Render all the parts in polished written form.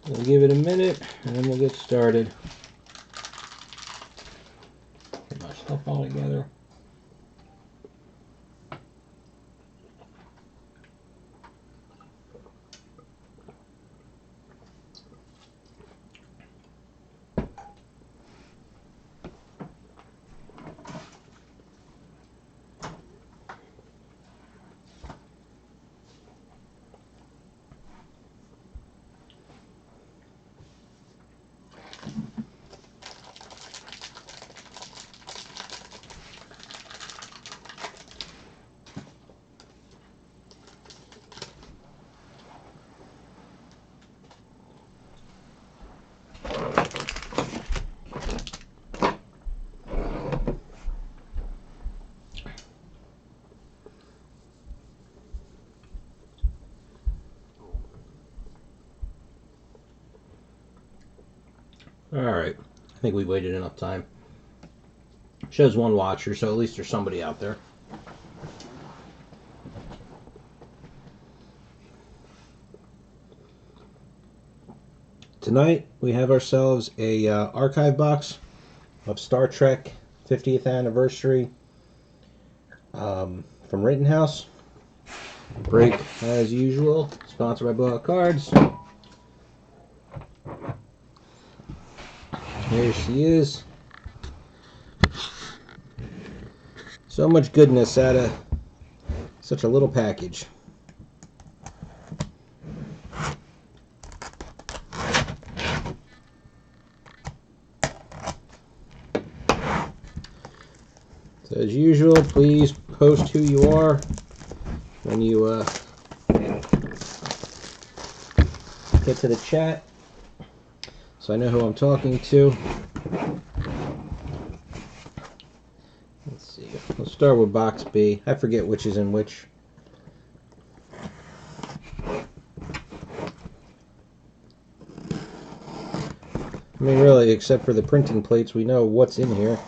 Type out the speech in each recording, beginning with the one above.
We'll give it a minute and then we'll get started. Get my stuff all together. Alright, I think we waited enough time. Shows one watcher, so at least there's somebody out there. Tonight we have ourselves a archive box of Star Trek 50th anniversary from Rittenhouse. Break as usual, sponsored by Blowout Cards. Here she is. So much goodness out of such a little package. So as usual, please post who you are when you get to the chat, so I know who I'm talking to. Let's see. We'll start with box B. I forget which is in which. I mean, really, except for the printing plates, we know what's in here.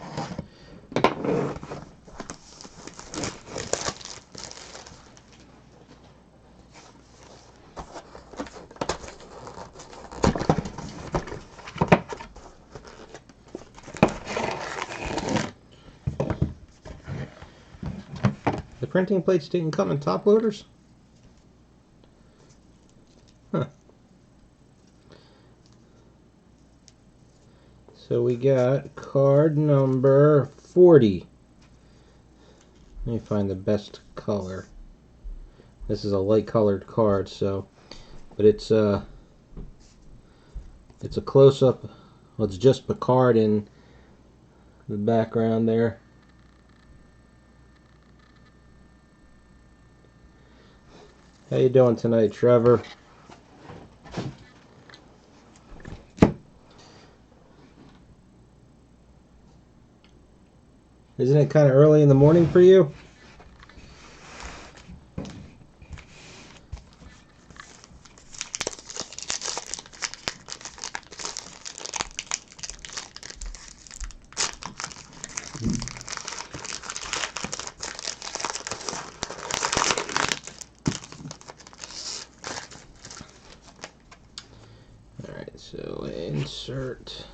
The printing plates didn't come in top loaders? Huh. So we got card number 40. Let me find the best color. This is a light colored card, so, but it's a close-up. Well, it's just the card in the background there. How you doing tonight, Trevor? Isn't it kind of early in the morning for you? Alright, so insert.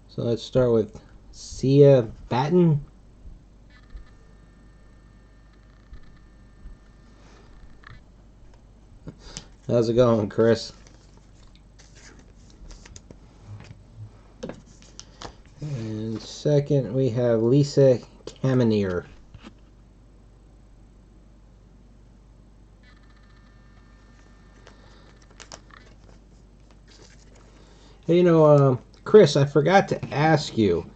So let's start with Sia Batten. How's it going, Chris? And second, we have Lisa Kamenier. Hey, you know, Chris, I forgot to ask you.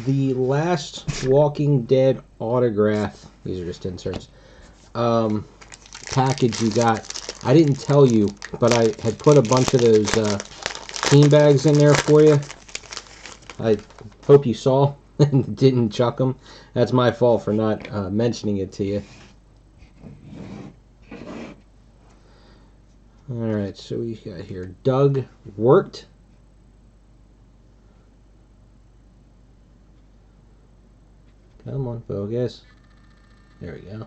The last Walking Dead autograph, these are just inserts, package you got, I didn't tell you, but I had put a bunch of those team bags in there for you. I hope you saw. and didn't chuck them. That's my fault for not mentioning it to you. Alright, so we got here Doug Wirt. Come on, focus. There we go.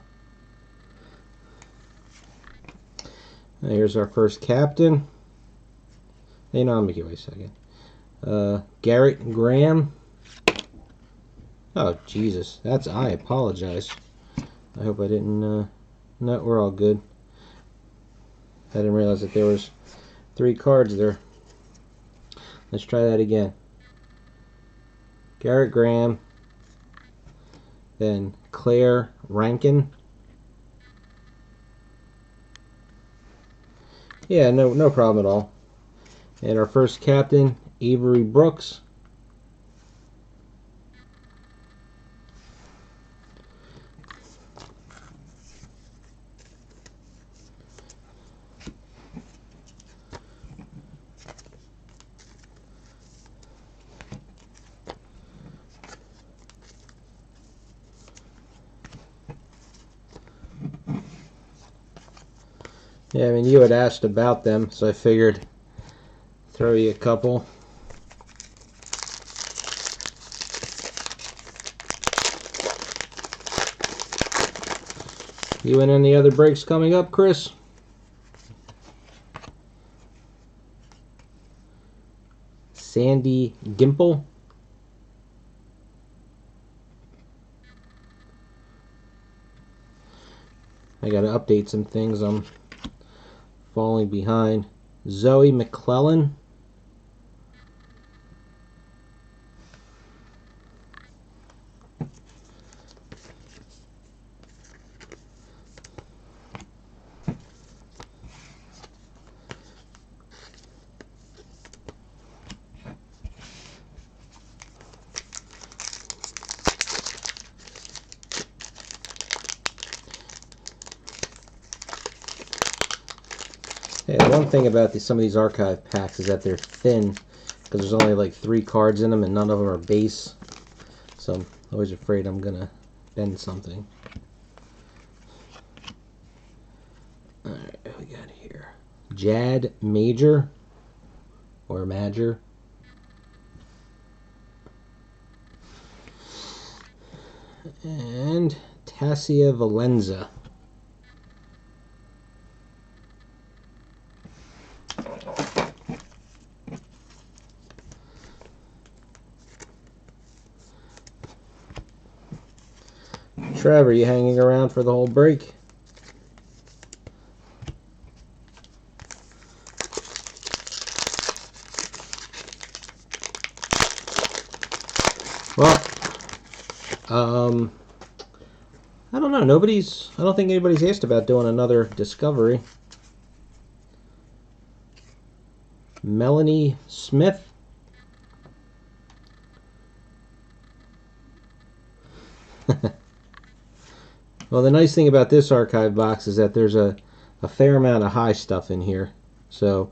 Here's our first captain. Hey, no, I'll make you wait a second. Garrett Graham. Oh, Jesus. I apologize. I hope I didn't, no, we're all good. I didn't realize that there was 3 cards there. Let's try that again. Garrett Graham. Then Claire Rankin. Yeah, no problem at all. And our first captain, Avery Brooks. Yeah, I mean, you had asked about them, so I figured throw you a couple. You in any other breaks coming up, Chris? Sandy Gimple. I gotta update some things. I'm falling behind. Zoe McClellan. Yeah, one thing about some of these archive packs is that they're thin because there's only like 3 cards in them and none of them are base. So I'm always afraid I'm gonna bend something. Alright, what we got here? Jad Major or Major. And Tassia Valenza. Trevor, you hanging around for the whole break? Well, I don't know. I don't think anybody's asked about doing another Discovery. Melanie Smith. Well, the nice thing about this archive box is that there's a fair amount of high stuff in here. So,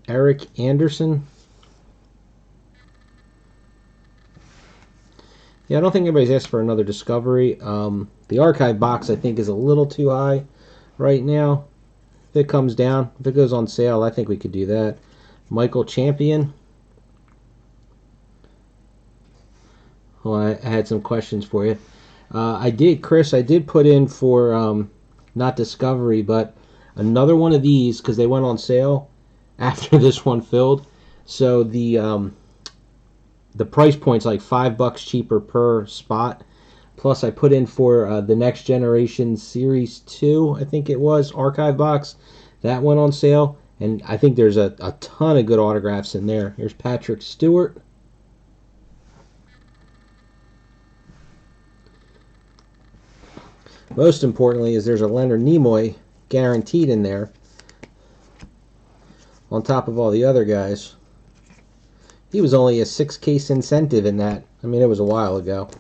Eric Anderson. Yeah, I don't think anybody's asked for another Discovery. The archive box, I think, is a little too high right now. If it comes down, if it goes on sale, I think we could do that. Michael Champion. Well, I had some questions for you. Chris, I did put in for, not Discovery, but another one of these, because they went on sale after this one filled. So the price point's like $5 cheaper per spot. Plus, I put in for the Next Generation Series 2, I think it was, archive box. That went on sale, and I think there's a ton of good autographs in there. Here's Patrick Stewart. Most importantly is there's a Leonard Nimoy guaranteed in there, on top of all the other guys. He was only a 6-case incentive in that. I mean, it was a while ago.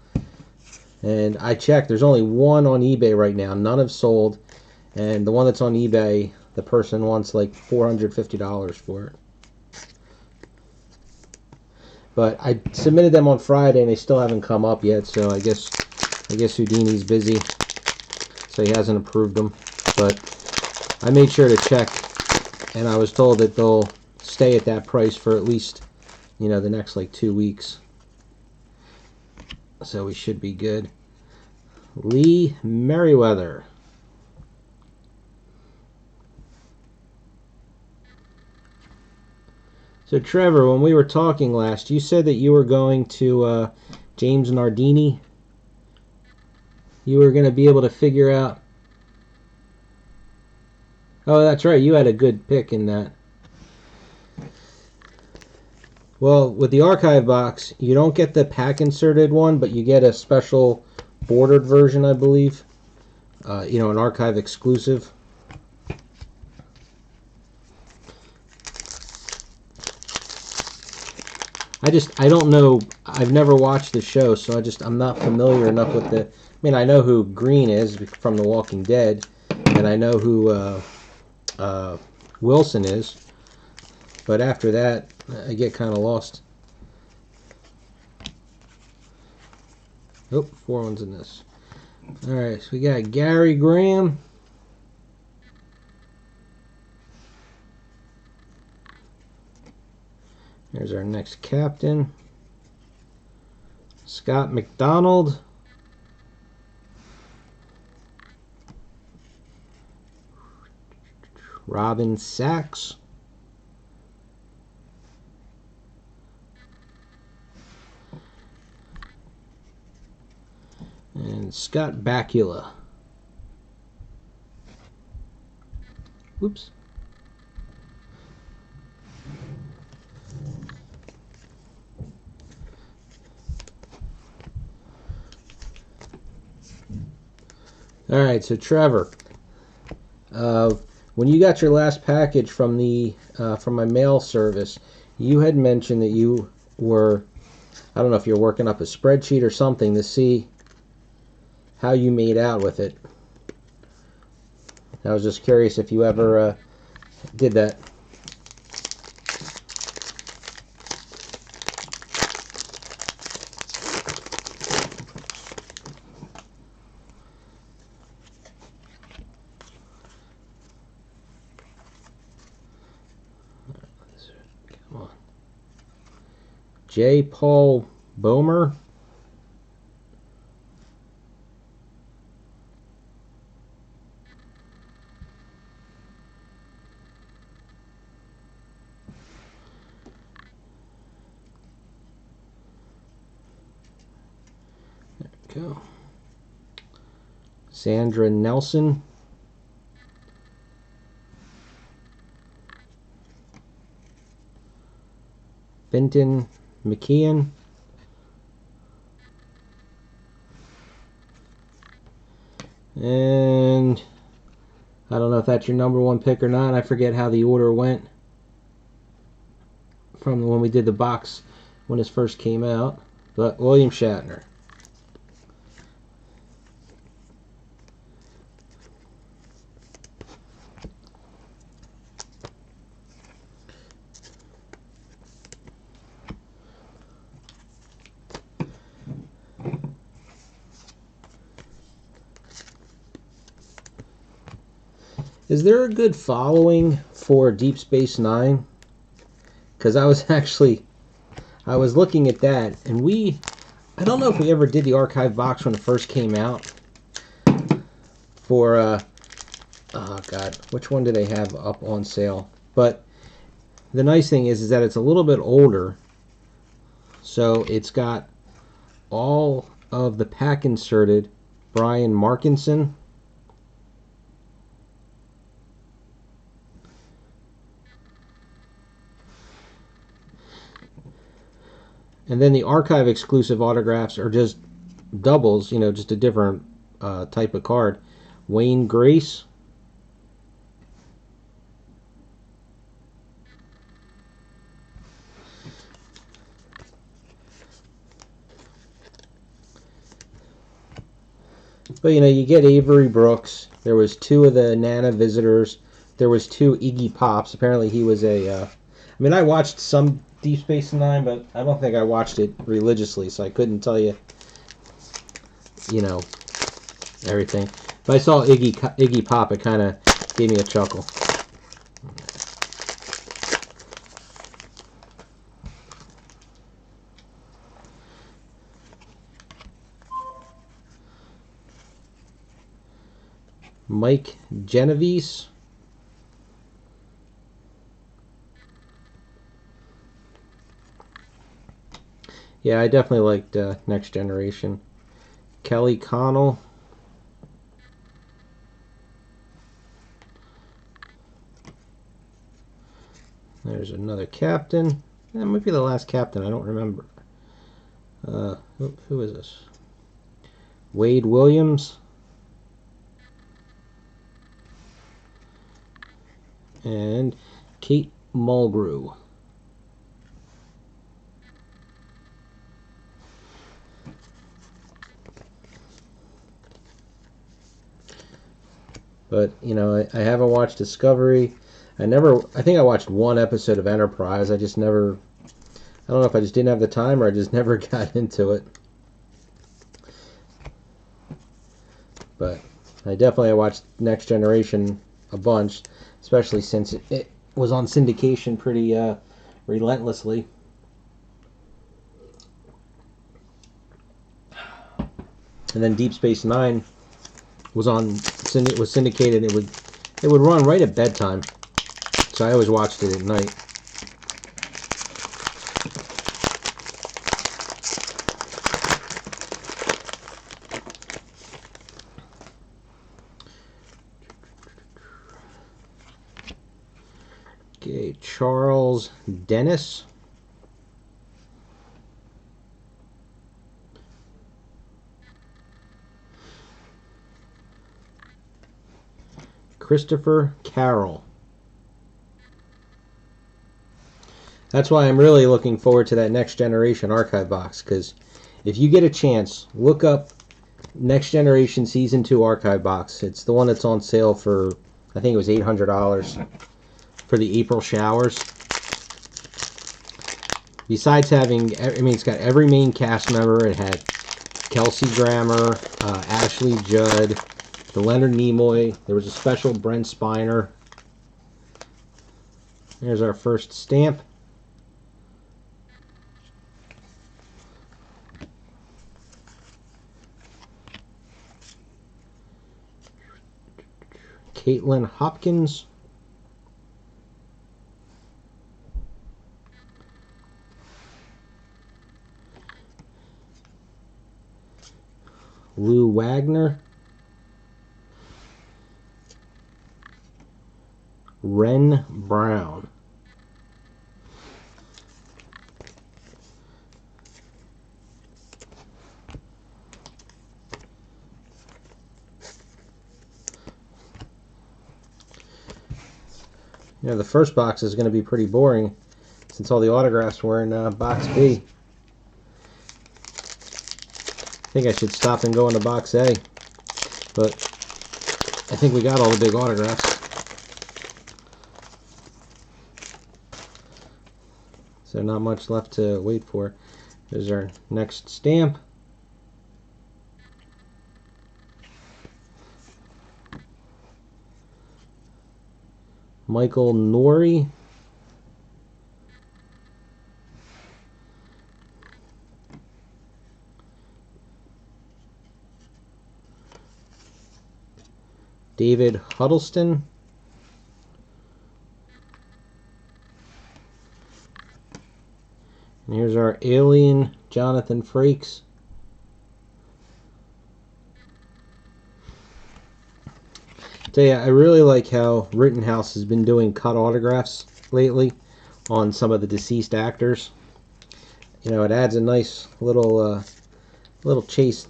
And I checked, there's only one on eBay right now. None have sold. And the one that's on eBay, the person wants like $450 for it. But I submitted them on Friday and they still haven't come up yet, so I guess Houdini's busy, so he hasn't approved them. But I made sure to check, and I was told that they'll stay at that price for at least, you know, the next like 2 weeks. So we should be good. Lee Merriweather. So Trevor, when we were talking last, you said that you were going to James Nardini. You were going to be able to figure out... Oh, that's right. You had a good pick in that. Well, with the archive box, you don't get the pack inserted one, but you get a special bordered version, I believe. You know, an archive exclusive. I don't know. I've never watched the show, so I'm not familiar enough with the... I mean, I know who Green is from The Walking Dead, and I know who Wilson is, but after that, I get kind of lost. Oh, 4 ones in this. Alright, so we got Gary Graham. There's our next captain. Scott McDonald. Robin Sachs. And Scott Bakula. Whoops. All right, so Trevor, when you got your last package from my mail service, you had mentioned that you were, I don't know if you're working up a spreadsheet or something to see how you made out with it. I was just curious if you ever did that. Come on. J. Paul Bomer. Go. Sandra Nelson. Benton McKeon. And I don't know if that's your number one pick or not. I forget how the order went from when we did the box when this first came out. But William Shatner. Is there a good following for Deep Space Nine? Because I was looking at that, and I don't know if we ever did the archive box when it first came out. For, oh God, which one do they have up on sale? But the nice thing is that it's a little bit older, so it's got all of the pack inserted Brian Markinson. And then the archive exclusive autographs are just doubles, you know, just a different type of card. Wayne Grace. But, you know, you get Avery Brooks. There was 2 of the Nana visitors. There was 2 Iggy Pops. Apparently he was a... I mean, I watched some Deep Space Nine, but I don't think I watched it religiously, so I couldn't tell you, you know, everything. If I saw Iggy Pop, it kind of gave me a chuckle. Mike Genovese. Yeah, I definitely liked Next Generation. Kelly Connell. There's another captain. That might be the last captain. I don't remember. Who is this? Wade Williams. And Kate Mulgrew. But, you know, I haven't watched Discovery. I think I watched one episode of Enterprise. I just never, I don't know if I just didn't have the time or I just never got into it. But I watched Next Generation a bunch, especially since it was on syndication pretty relentlessly. And then Deep Space Nine was syndicated. It would run right at bedtime, so I always watched it at night. Okay, Charles Dennis. Christopher Carroll. That's why I'm really looking forward to that Next Generation archive box, because if you get a chance, look up Next Generation Season 2 archive box. It's the one that's on sale for, I think it was $800 for the April showers. Besides having, I mean, it's got every main cast member. It had Kelsey Grammer, Ashley Judd, the Leonard Nimoy. There was a special Brent Spiner. There's our first stamp. Caitlin Hopkins. Lou Wagner. Ren Brown. You know, the first box is going to be pretty boring since all the autographs were in box B. I think I should stop and go into box A, but I think we got all the big autographs. So not much left to wait for. There's our next stamp. Michael Nori. David Huddleston. And here's our alien, Jonathan Frakes. Tell you, I really like how Rittenhouse has been doing cut autographs lately on some of the deceased actors. You know, it adds a nice little chase.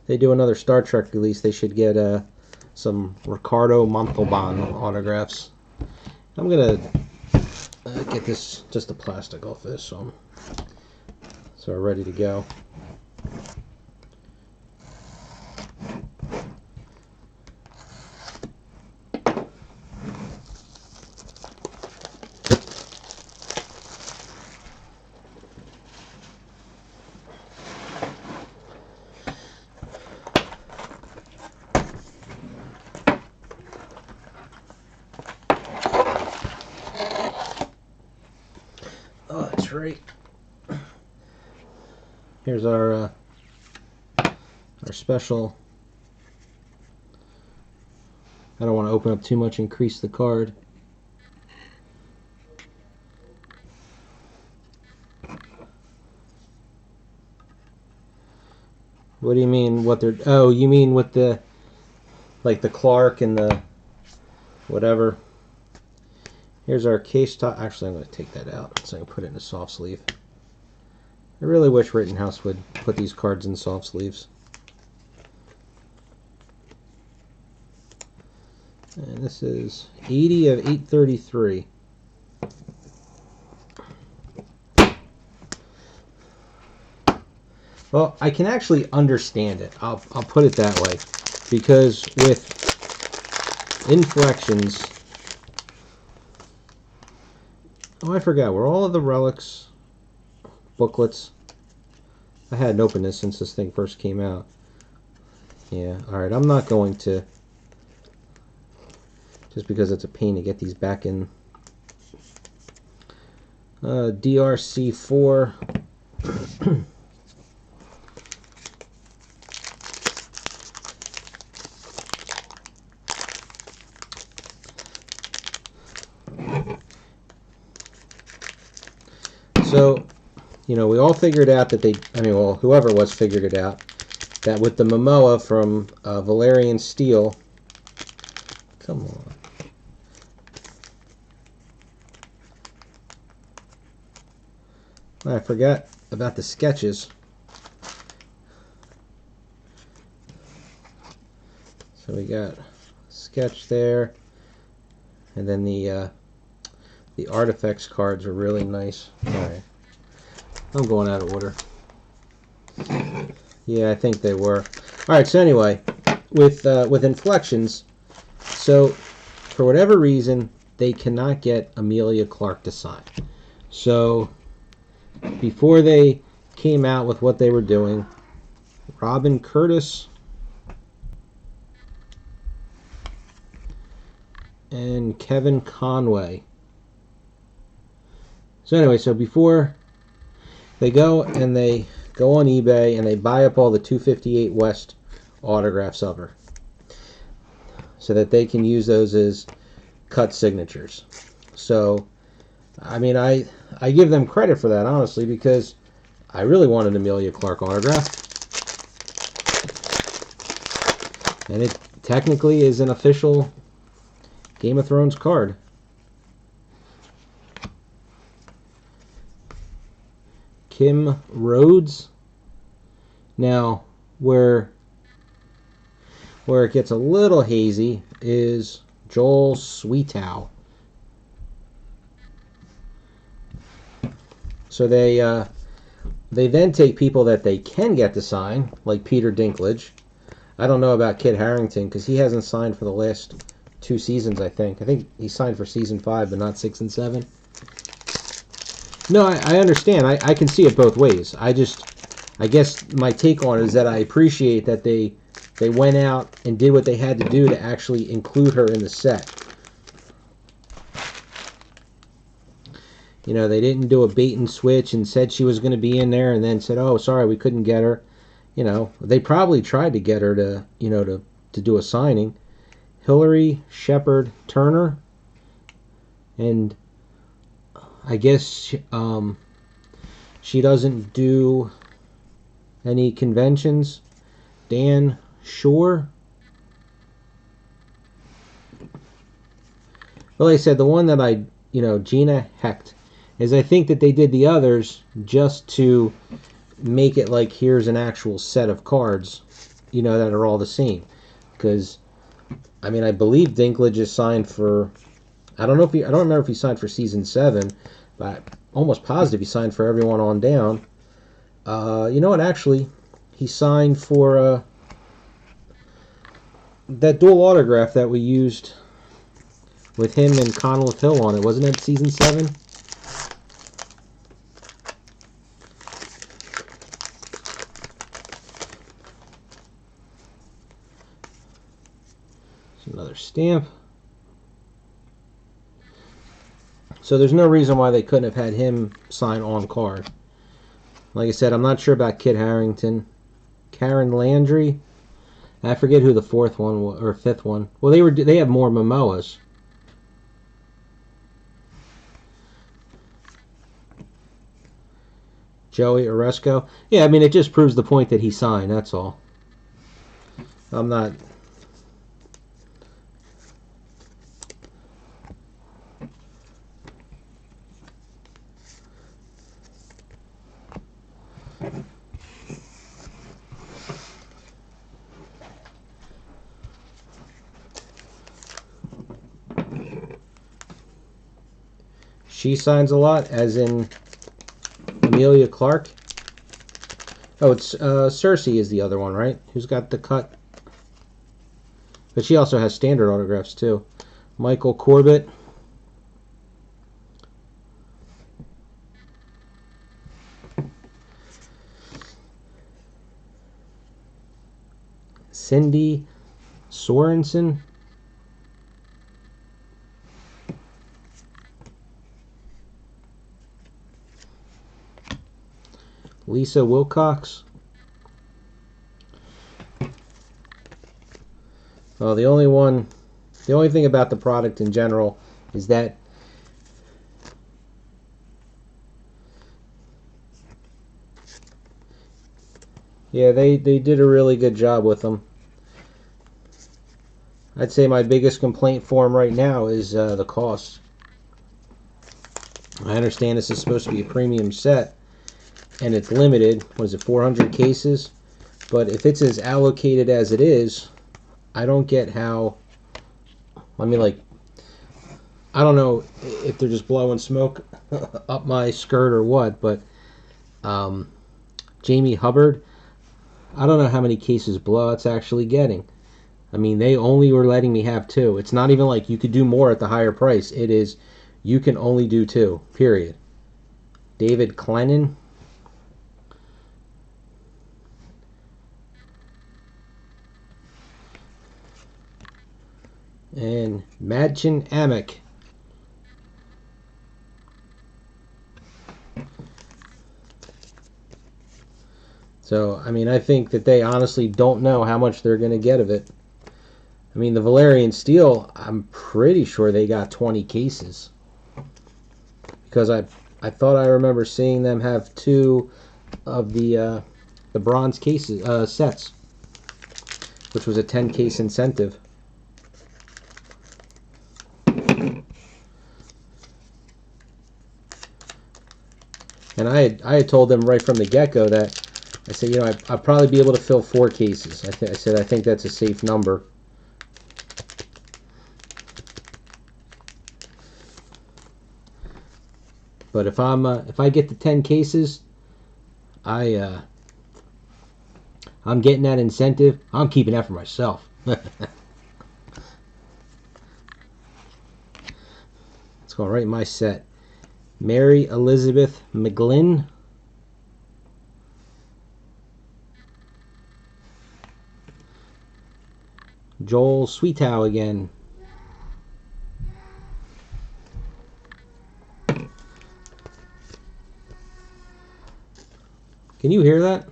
They do another Star Trek release, they should get some Ricardo Montalban autographs. I'm gonna get this, just the plastic off this, so we're ready to go. Sorry. Here's our special. I don't want to open up too much and crease the card. What do you mean what they're... Oh, you mean with the... like the Clark and the... whatever. Here's our case top. Actually, I'm going to take that out so I can put it in a soft sleeve. I really wish Rittenhouse would put these cards in soft sleeves. And this is 80 of 833. Well, I can actually understand it. I'll put it that way. Because with Inflections... Oh, I forgot. Were all of the relics booklets? I hadn't opened this since this thing first came out. Yeah, alright. I'm not going to... just because it's a pain to get these back in. DRC4. So, you know, we all figured out that they, I mean, well, whoever was figured it out, that with the Momoa from Valerian Steel, come on. I forgot about the sketches. So we got a sketch there, and then the artifacts cards are really nice. All right, I'm going out of order. Yeah, I think they were. All right. So anyway, with Inflections, so for whatever reason they cannot get Amelia Clark to sign. So before they came out with what they were doing, Robin Curtis and Kevin Conway. So anyway, so before they go and they go on eBay and they buy up all the 258 West autographs of her so that they can use those as cut signatures. So, I mean, I give them credit for that, honestly, because I really want an Amelia Clark autograph. And it technically is an official Game of Thrones card. Kim Rhodes. Now, where it gets a little hazy is Joel Sweetow. So they then take people that they can get to sign, like Peter Dinklage. I don't know about Kit Harington because he hasn't signed for the last 2 seasons, I think. I think he signed for season 5, but not 6 and 7. No, I understand. I can see it both ways. I guess my take on it is that I appreciate that they went out and did what they had to do to actually include her in the set. You know, they didn't do a bait and switch and said she was going to be in there and then said, oh, sorry, we couldn't get her. You know, they probably tried to get her to, you know, to do a signing. Hillary Shepard Turner. And I guess she doesn't do any conventions. Dan Shore. Well, like I said, the one that Gina Hecht, is I think that they did the others just to make it like here's an actual set of cards, you know, that are all the same. Because, I mean, I believe Dinklage is signed for, I don't remember if he signed for season 7, but I'm almost positive he signed for everyone on down. You know what, actually, he signed for that dual autograph that we used with him and Conleth Hill on it. Wasn't it season 7? Another stamp. So there's no reason why they couldn't have had him sign on card. Like I said, I'm not sure about Kit Harington. Karen Landry. I forget who the fourth one was, or fifth one. Well, they have more Momoas. Joey Oresco. Yeah, I mean, it just proves the point that he signed, that's all. I'm not... She signs a lot, as in Amelia Clark. Oh, it's Cersei is the other one, right? Who's got the cut? But she also has standard autographs, too. Michael Corbett. Cindy Sorensen. Lisa Wilcox. Well, the only thing about the product in general is that they did a really good job with them. I'd say my biggest complaint for them right now is the cost. I understand this is supposed to be a premium set, and it's limited. What is it, 400 cases? But if it's as allocated as it is, I don't get how... I mean, like, I don't know if they're just blowing smoke up my skirt or what, but Jamie Hubbard, I don't know how many cases Blowout's actually getting. I mean, they only were letting me have 2. It's not even like you could do more at the higher price. It is, you can only do 2, period. David Clennon. And Madchen Amick. So, I mean, I think that they honestly don't know how much they're going to get of it. I mean, the Valerian Steel, I'm pretty sure they got 20 cases. Because I thought I remember seeing them have 2 of the bronze cases sets, which was a 10-case incentive. And I had told them right from the get-go that I said, you know, I'd probably be able to fill 4 cases. I said I think that's a safe number. But if I get the 10 cases, I'm getting that incentive. I'm keeping that for myself. Let's go right in my set. Mary Elizabeth McGlynn. Joel Sweetow again. Can you hear that?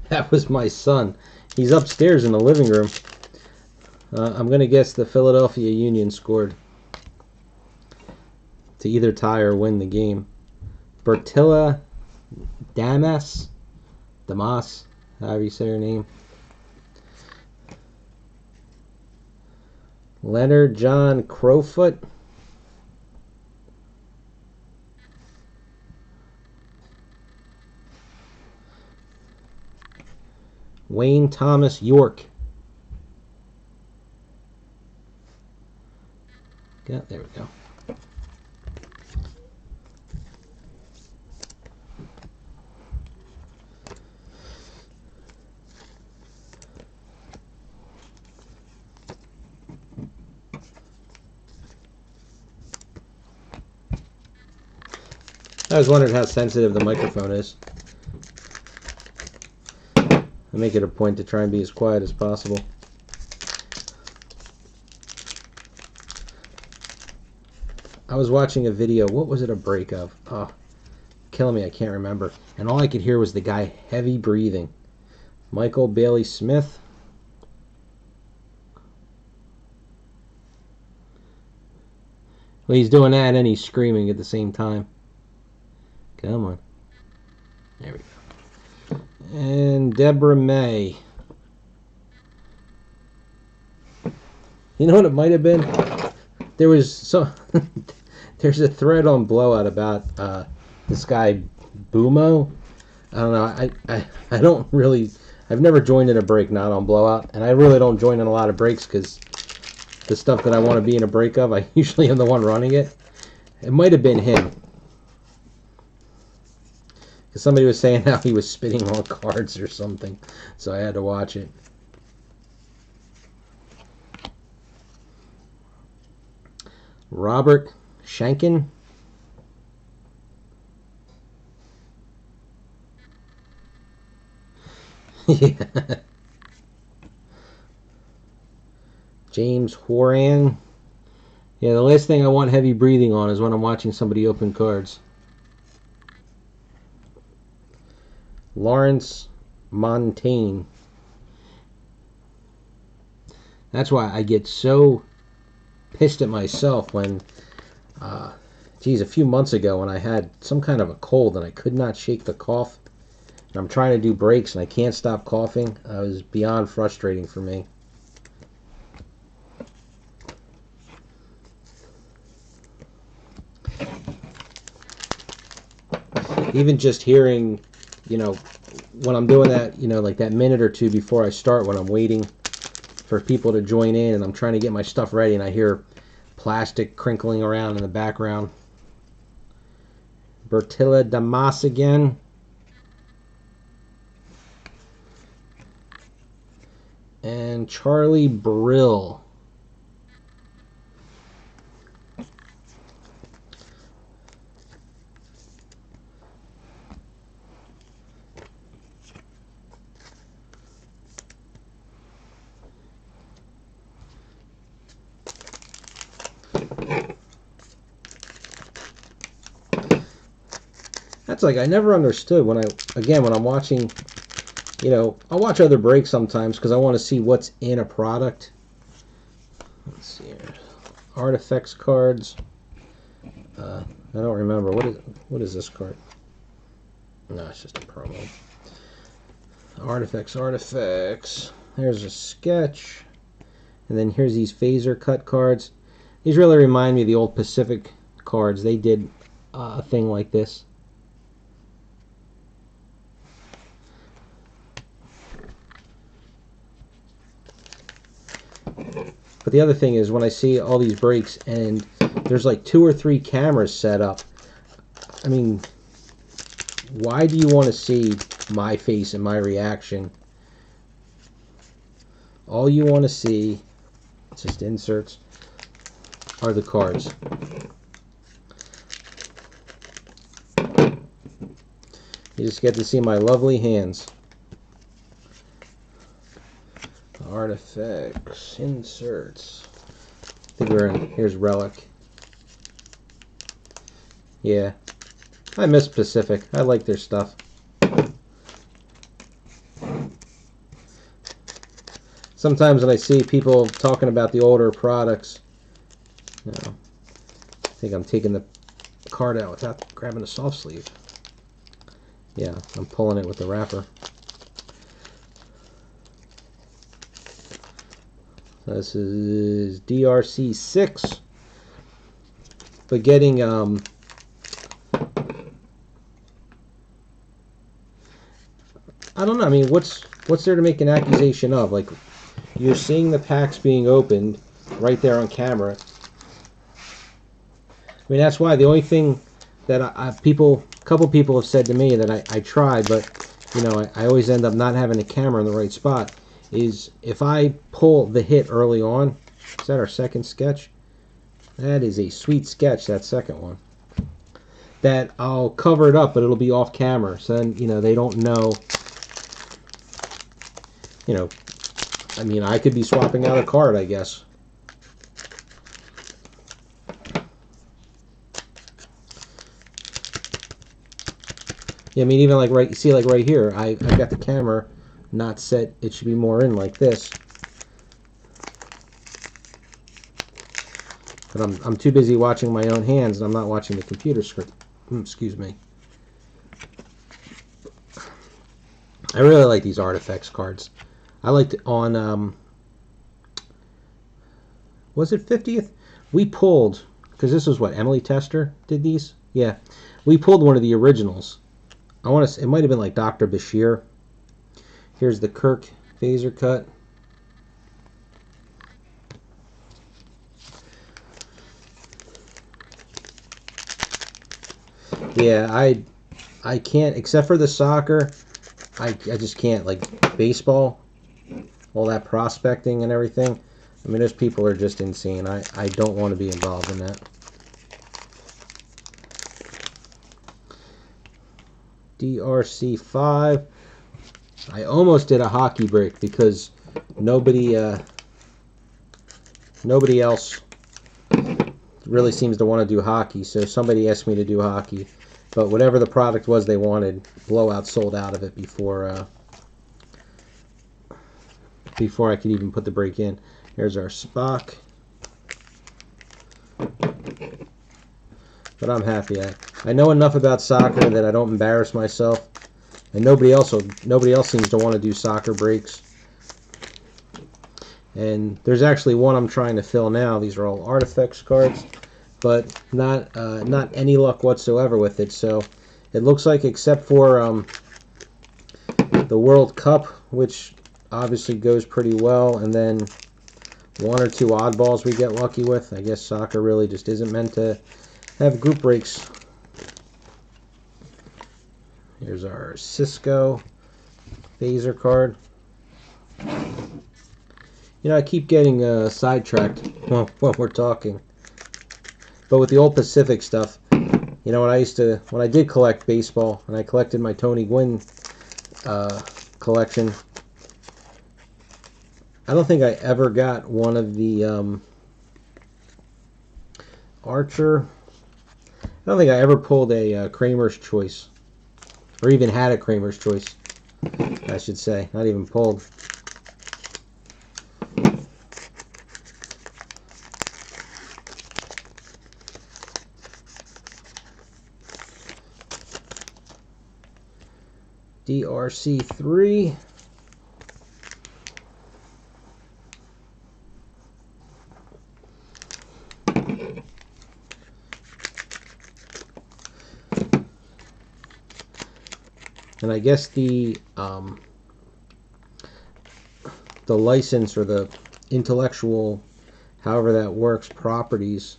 That was my son. He's upstairs in the living room. I'm going to guess the Philadelphia Union scored to either tie or win the game. Bertilla Damas, however you say her name. Leonard John Crowfoot. Wayne Thomas York. Yeah, there we go. I was wondering how sensitive the microphone is. I make it a point to try and be as quiet as possible. I was watching a video. What was it a break of? Oh, killing me. I can't remember. And all I could hear was the guy heavy breathing. Michael Bailey Smith. Well, he's doing that and he's screaming at the same time. Come on. There we go. And Deborah May. You know what it might have been? There was some... There's a thread on Blowout about this guy Boomo. I don't know. I don't really... I've never joined in a break not on Blowout, and I really don't join in a lot of breaks because the stuff that I want to be in a break of, I usually am the one running it. It might have been him. Because somebody was saying how he was spitting on cards or something, so I had to watch it. Robert Shankin. Yeah. James Horan. Yeah, the last thing I want heavy breathing on is when I'm watching somebody open cards. Lawrence Montaigne. That's why I get so pissed at myself when, geez, a few months ago when I had some kind of a cold and I could not shake the cough. And I'm trying to do breaks and I can't stop coughing. It was beyond frustrating for me. Even just hearing, you know, when I'm doing that, you know, like that minute or two before I start, when I'm waiting for people to join in and I'm trying to get my stuff ready and I hear plastic crinkling around in the background. Bertilla Damas again. And Charlie Brill. That's like, I never understood when I'm watching, you know, I'll watch other breaks sometimes because I want to see what's in a product. Let's see here. Artifacts cards. I don't remember. What is this card? No, it's just a promo. Artifacts. There's a sketch. And then here's these phaser cut cards. These really remind me of the old Pacific cards. They did a thing like this. But the other thing is when I see all these breaks and there's like 2 or 3 cameras set up, I mean, why do you want to see my face and my reaction? All you want to see, it's just inserts, are the cards. You just get to see my lovely hands. Artifacts, inserts. I think we're in, here's Relic. Yeah. I miss Pacific. I like their stuff. Sometimes when I see people talking about the older products, you know, I think I'm taking the card out without grabbing the soft sleeve. Yeah, I'm pulling it with the wrapper. So this is DRC 6. But getting I don't know. I mean, what's there to make an accusation of? Like, you're seeing the packs being opened right there on camera. I mean, that's why the only thing that a couple people have said to me that I try, but you know, I always end up not having a camera in the right spot, is if I pull the hit early on. Is that our second sketch? That is a sweet sketch, that second one. that I'll cover it up, but it'll be off camera. So then, they don't know, I mean, I could be swapping out a card, I guess. Yeah, I mean, even like right here, I've got the camera not set. It should be more in like this. But I'm too busy watching my own hands, and I'm not watching the computer screen. Excuse me. I really like these Artifacts cards. I liked it on, was it 50th? We pulled, because this was what, Emily Tester did these? Yeah. We pulled one of the originals. I want to say, it might have been like Dr. Bashir. Here's the Kirk phaser cut. Yeah, I can't, except for the soccer, I just can't, like baseball, all that prospecting and everything. I mean, those people are just insane. I don't want to be involved in that. DRC5. I almost did a hockey break because nobody else really seems to want to do hockey, so somebody asked me to do hockey. But whatever the product was they wanted, Blowout sold out of it before I could even put the break in. Here's our Spock. But I'm happy. I know enough about soccer that I don't embarrass myself. And nobody else seems to want to do soccer breaks. And there's actually one I'm trying to fill now. These are all Artifacts cards, but not any luck whatsoever with it. So it looks like, except for the World Cup, which obviously goes pretty well, and then one or two oddballs we get lucky with. I guess soccer really just isn't meant to have group breaks. Here's our Cisco phaser card. I keep getting sidetracked when we're talking. But with the old Pacific stuff, when I did collect baseball, and I collected my Tony Gwynn collection, I don't think I ever got one of the Archer. I don't think I ever pulled a Kramer's Choice, or even had a Kramer's Choice, I should say. Not even pulled. DRC3. And I guess the license, or the intellectual, however that works, properties,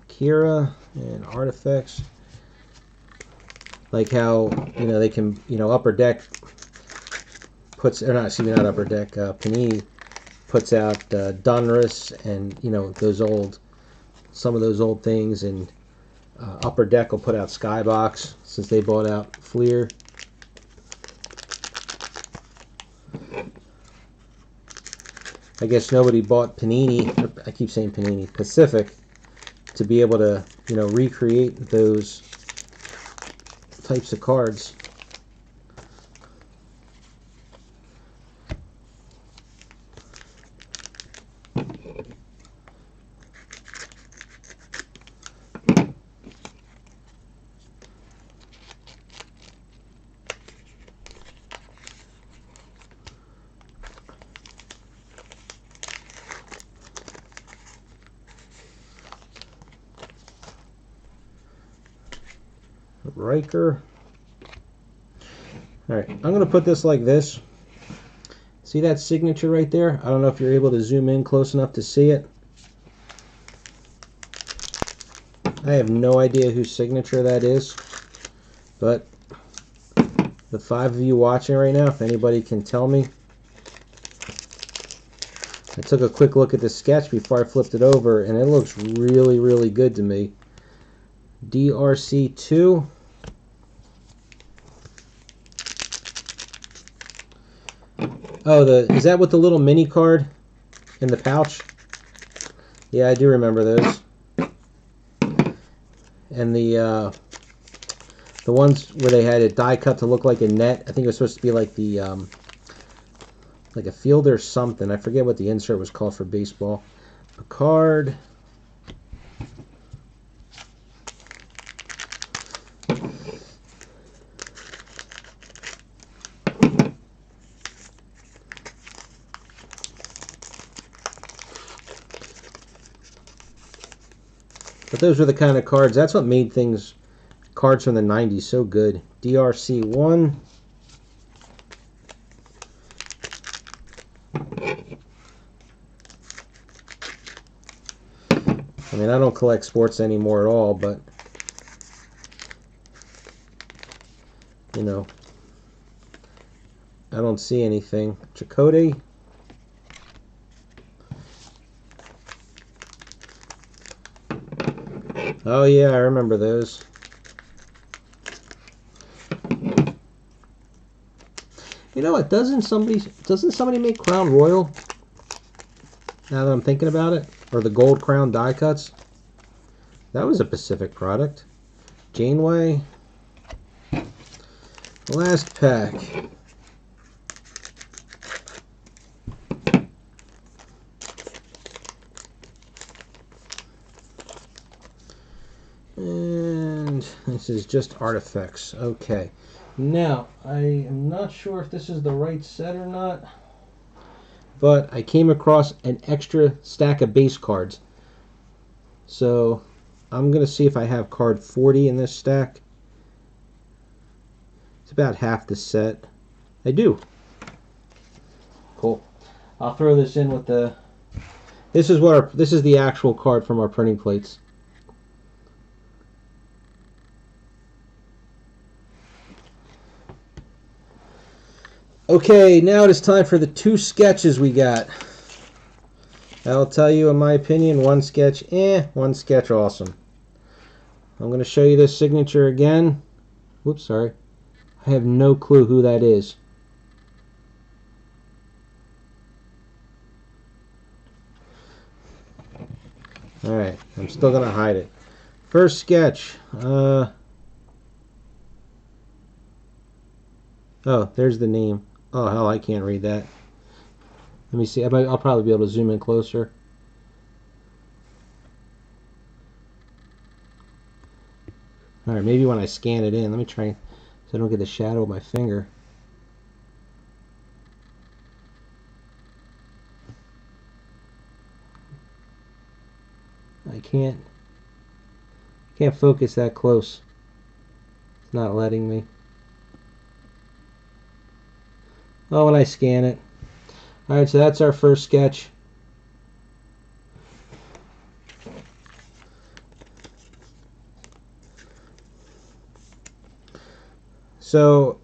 Kira and Artifacts, like how they can, Upper Deck puts, or not, excuse me, not Upper Deck, Panini puts out Donruss and some of those old things, and Upper Deck will put out Skybox since they bought out Fleer. I guess nobody bought Panini, or I keep saying Panini, Pacific, to be able to, recreate those types of cards. Riker. Alright, I'm going to put this like this. See that signature right there? I don't know if you're able to zoom in close enough to see it. I have no idea whose signature that is, but the 5 of you watching right now, if anybody can tell me. I took a quick look at the sketch before I flipped it over, and it looks really, really good to me. DRC2. Oh, is that with the little mini card in the pouch? Yeah, I do remember those. And the ones where they had it die cut to look like a net. I think it was supposed to be like the like a field or something. I forget what the insert was called for baseball. A card. But those were the kind of cards. That's what made cards from the 90s so good. DRC1. I mean, I don't collect sports anymore at all, but, you know, I don't see anything. Chakotay. Oh yeah, I remember those. You know what? Doesn't somebody make Crown Royal? Now that I'm thinking about it, or the Gold Crown die cuts. That was a Pacific product. Janeway. Last pack. And this is just artifacts. Okay. Now, I am not sure if this is the right set or not, but I came across an extra stack of base cards. So, I'm going to see if I have card 40 in this stack. It's about half the set. I do. Cool. I'll throw this in with the... This is the actual card from our printing plates. Okay, now it is time for the two sketches we got. I'll tell you, in my opinion, one sketch, one sketch, awesome. I'm going to show you this signature again. Whoops, sorry. I have no clue who that is. Alright, I'm still going to hide it. First sketch. Oh, there's the name. Oh, hell, I can't read that. Let me see. I'll probably be able to zoom in closer. Alright, maybe when I scan it in. Let me try so I don't get the shadow of my finger. I can't focus that close. It's not letting me. Oh, when I scan it. Alright, so that's our first sketch. So,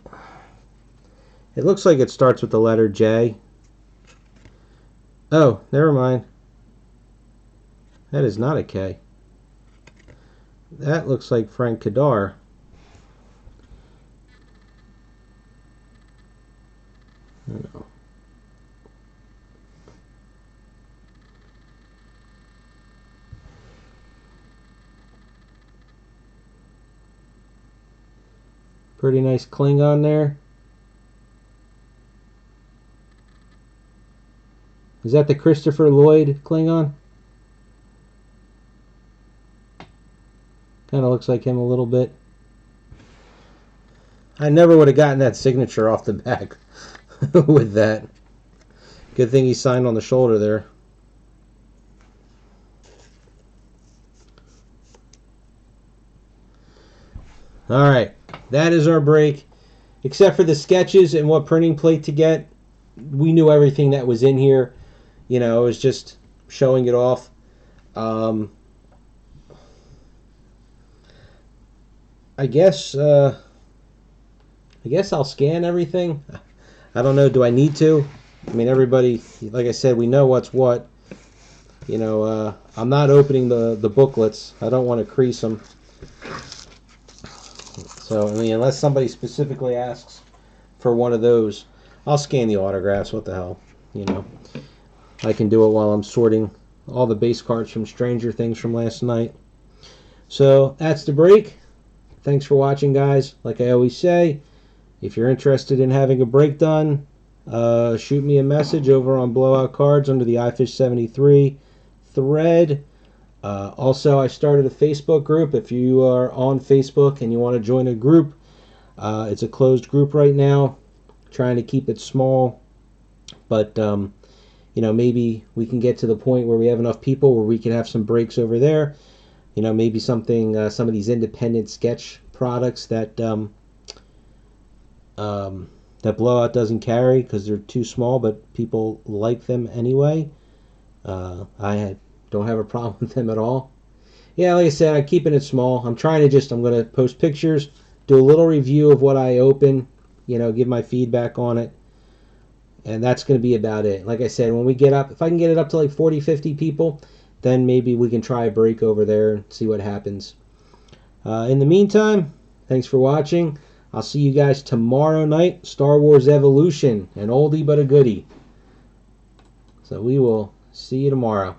it looks like it starts with the letter J. Oh, never mind. That is not a K. That looks like Frank Kadar. No. Pretty nice Klingon there. Is that the Christopher Lloyd Klingon? Kind of looks like him a little bit. I never would have gotten that signature off the back with that. Good thing he signed on the shoulder there. Alright, that is our break. Except for the sketches and what printing plate to get, we knew everything that was in here. You know, it was just showing it off. I guess I'll scan everything. I don't know. Do I need to? I mean, everybody, like I said, we know what's what. You know, I'm not opening the booklets. I don't want to crease them. So, I mean, unless somebody specifically asks for one of those, I'll scan the autographs. What the hell? You know, I can do it while I'm sorting all the base cards from Stranger Things from last night. So, that's the break. Thanks for watching, guys. Like I always say, if you're interested in having a break done, shoot me a message over on Blowout Cards under the iFish73 thread. Also, I started a Facebook group. If you are on Facebook and you want to join a group, it's a closed group right now. Trying to keep it small, but you know, maybe we can get to the point where we have enough people where we can have some breaks over there. You know, maybe something, some of these independent sketch products that that Blowout doesn't carry because they're too small, but people like them anyway. I don't have a problem with them at all. Yeah, like I said, I'm keeping it small. I'm going to post pictures, do a little review of what I open, you know, give my feedback on it. And that's going to be about it. Like I said, when we get up, if I can get it up to like 40, 50 people, then maybe we can try a break over there and see what happens. In the meantime, thanks for watching. I'll see you guys tomorrow night. Star Wars Evolution, an oldie but a goodie. So we will see you tomorrow.